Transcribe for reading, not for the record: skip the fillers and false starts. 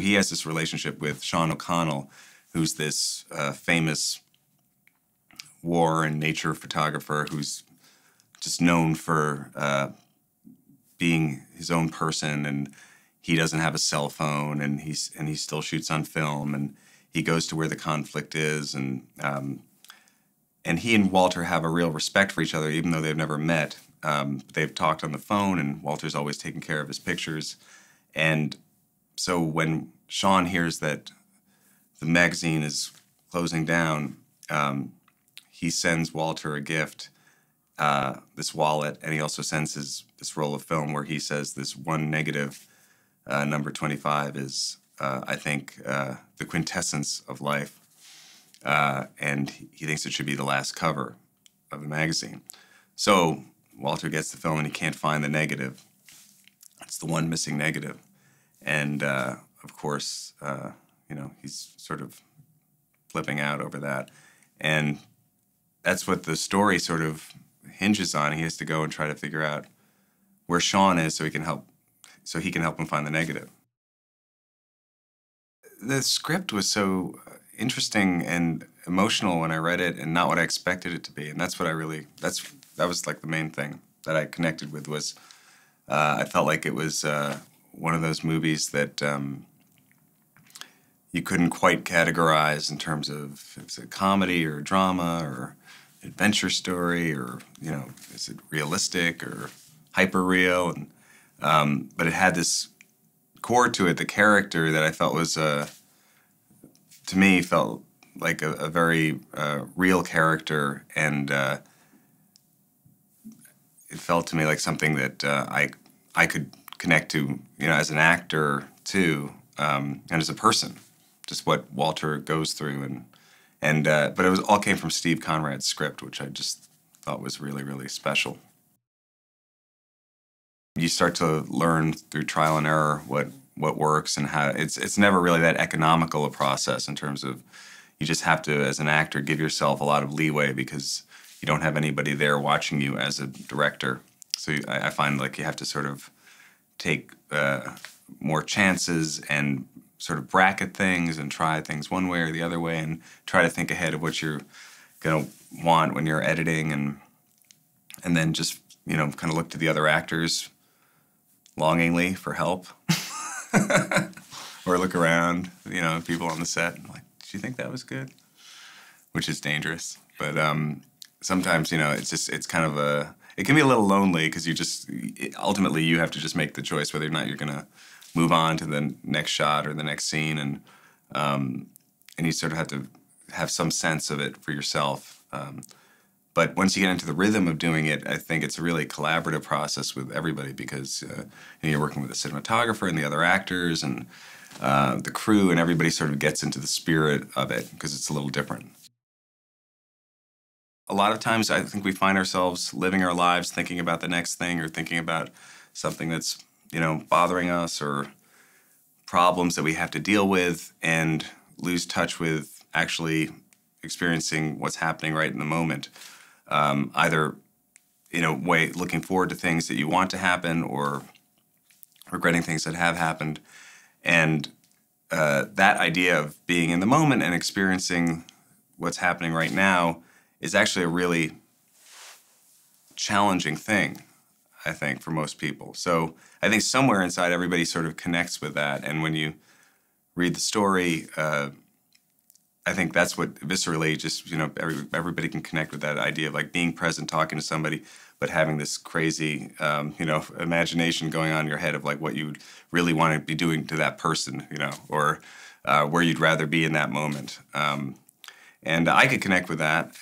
He has this relationship with Sean O'Connell, who's this famous war and nature photographer who's just known for being his own person, and he doesn't have a cell phone, and he still shoots on film, and he goes to where the conflict is, and he and Walter have a real respect for each other, even though they've never met. They've talked on the phone, and Walter's always taken care of his pictures. And so when Sean hears that the magazine is closing down, he sends Walter a gift, this wallet, and he also sends this roll of film where he says this one negative, number 25, is, I think, the quintessence of life. And he thinks it should be the last cover of the magazine. So Walter gets the film and he can't find the negative. It's the one missing negative. And, of course, you know, he's sort of flipping out over that. And that's what the story sort of hinges on. He has to go and try to figure out where Sean is so he can help him find the negative. The script was so interesting and emotional when I read it, and not what I expected it to be. And that's what that was like the main thing that I connected with. Was I felt like it was one of those movies that you couldn't quite categorize in terms of if it's a comedy or a drama or adventure story, or, you know, is it realistic or hyper real? And but it had this core to it, the character that I felt was to me felt like a very real character, and it felt to me like something that I could connect to, you know, as an actor too, and as a person, just what Walter goes through, but it all came from Steve Conrad's script, which I just thought was really, really special. You start to learn through trial and error what works and how. It's never really that economical a process in terms of, you just have to, as an actor, give yourself a lot of leeway because you don't have anybody there watching you as a director. So I find like you have to sort of take more chances and sort of bracket things and try things one way or the other way, and try to think ahead of what you're going to want when you're editing, and then just, you know, kind of look to the other actors longingly for help. Or look around, you know, people on the set, and like, did you think that was good? Which is dangerous. But sometimes, you know, it's kind of it can be a little lonely because ultimately you have to just make the choice whether or not you're going to move on to the next shot or the next scene, and you sort of have to have some sense of it for yourself. But once you get into the rhythm of doing it, I think it's a really collaborative process with everybody, because you know, you're working with the cinematographer and the other actors and the crew, and everybody sort of gets into the spirit of it because it's a little different. A lot of times I think we find ourselves living our lives thinking about the next thing, or thinking about something that's, you know, bothering us, or problems that we have to deal with, and lose touch with actually experiencing what's happening right in the moment. Either, you know, looking forward to things that you want to happen, or regretting things that have happened. And that idea of being in the moment and experiencing what's happening right now is actually a really challenging thing, I think, for most people. So I think somewhere inside everybody sort of connects with that. And when you read the story, I think that's what viscerally just, you know, everybody can connect with that idea of like being present, talking to somebody, but having this crazy, you know, imagination going on in your head of like what you would really want to be doing to that person, you know, or where you'd rather be in that moment. And I could connect with that.